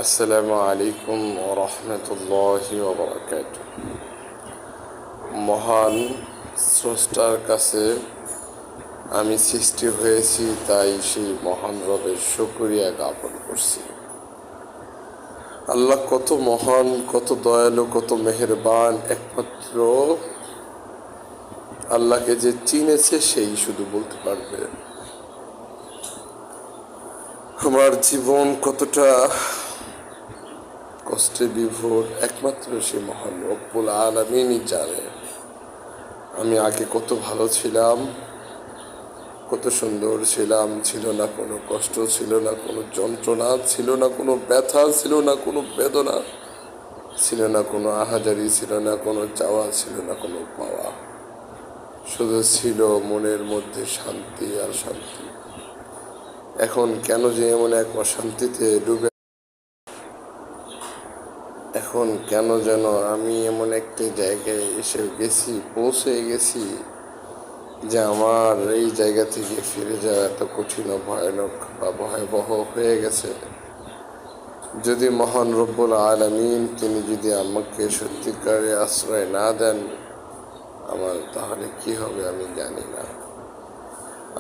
আসসালামু আলাইকুম ওয়া রাহমাতুল্লাহি ওয়া বারাকাতুহু। মহান স্রষ্টার কাছে আমি সৃষ্টি হয়েছি, তাই সেই মহান রবের শুকরিয়া জ্ঞাপন করছি। আল্লাহ কত মহান, কত দয়ালু, কত মেহেরবান। একমাত্র আল্লাহকে যে চিনেছে সেই শুধু বলতে পারবে আমার জীবন কতটা কষ্টে বিভোর। একমাত্র সে মহান রব্বুল আলামিনই জানে। আমি আগে কত ভালো ছিলাম, কত সুন্দর ছিলাম। ছিল না কোনো কষ্ট, ছিল না কোনো যন্ত্রণা, ছিল না কোনো ব্যথা, ছিল না কোনো বেদনা, ছিল না কোনো আহাজারি, ছিল না কোনো চাওয়া, ছিল না কোনো পাওয়া। শুধু ছিল মনের মধ্যে শান্তি আর শান্তি। এখন কেন যে এমন এক অশান্তিতে ডুবে, এখন কেন যেন আমি এমন একটা জায়গায় এসে গেছি, পৌঁছে গেছি যে আমার এই জায়গা থেকে ফিরে যাওয়া এত কঠিন ও ভয়ানক বা ভয়াবহ হয়ে গেছে। যদি মহান রব্বুল আলামিন তিনি যদি আমাকে সত্যিকারে আশ্রয় না দেন আমার, তাহলে কি হবে আমি জানি না।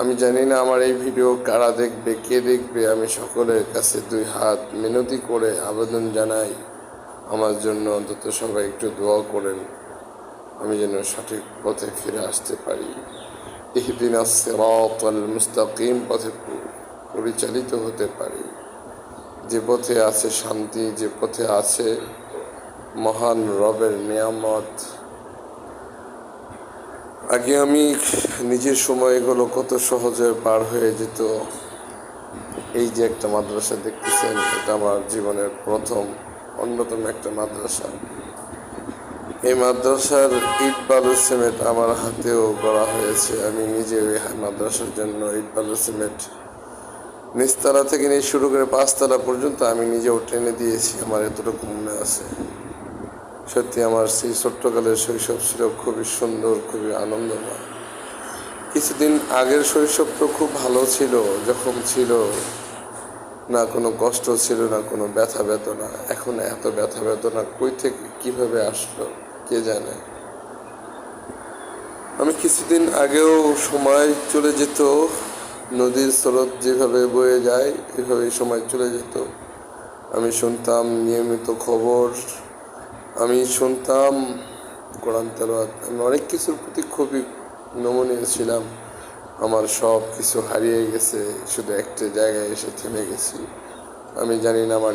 আমি জানি না আমার এই ভিডিও কারা দেখবে, কে দেখবে। আমি সকলের কাছে দুই হাত মিনতি করে আবেদন জানাই, আমার জন্য অন্তত সবাই একটু দোয়া করেন, আমি যেন সঠিক পথে ফিরে আসতে পারি। ইহদিনাস সিরাতাল মুস্তাকিম পথে পরিচালিত হতে পারি, যে পথে আছে শান্তি, যে পথে আছে মহান রবের নিয়ামত। আগে আমি নিজের সময়গুলো কত সহজে পার হয়ে যেত। এই যে একটা মাদ্রাসা দেখতেছেন, এটা আমার জীবনের প্রথম অন্যতম একটা মাদ্রাসা। এই মাদ্রাসার ইট বালু সিমেন্ট আমার হাতেও গড়া হয়েছে। আমি নিজে ওই মাদ্রাসার জন্য ইট বালু সিমেন্ট নিচতলা থেকে নিয়ে শুরু করে 5 তলা পর্যন্ত আমি নিজেও টেনে দিয়েছি। আমার এতটুকু মনে আছে। সত্যি আমার সেই ছোট্টকালের শৈশব ছিল খুবই সুন্দর, খুবই আনন্দময়। কিছুদিন আগের শৈশব তো খুব ভালো ছিল, যখন ছিল না কোনো কষ্ট, ছিল না কোনো ব্যথা বেদনা। এখন এত ব্যথা বেদনা কই থেকে কিভাবে আসলো কে জানে। আমি কিছুদিন আগেও সময় চলে যেত, নদীর স্রোত যেভাবে বয়ে যায় এভাবেই সময় চলে যেত। আমি শুনতাম নিয়মিত খবর, আমি শুনতাম কোরআন তেলাওয়াত। আমি অনেক কিছুর প্রতি খুবই নমনীয় ছিলাম। আমার সব কিছু হারিয়ে গেছে, শুধু একটা জায়গায় এসে থেমে গেছি। আমি জানি না আমার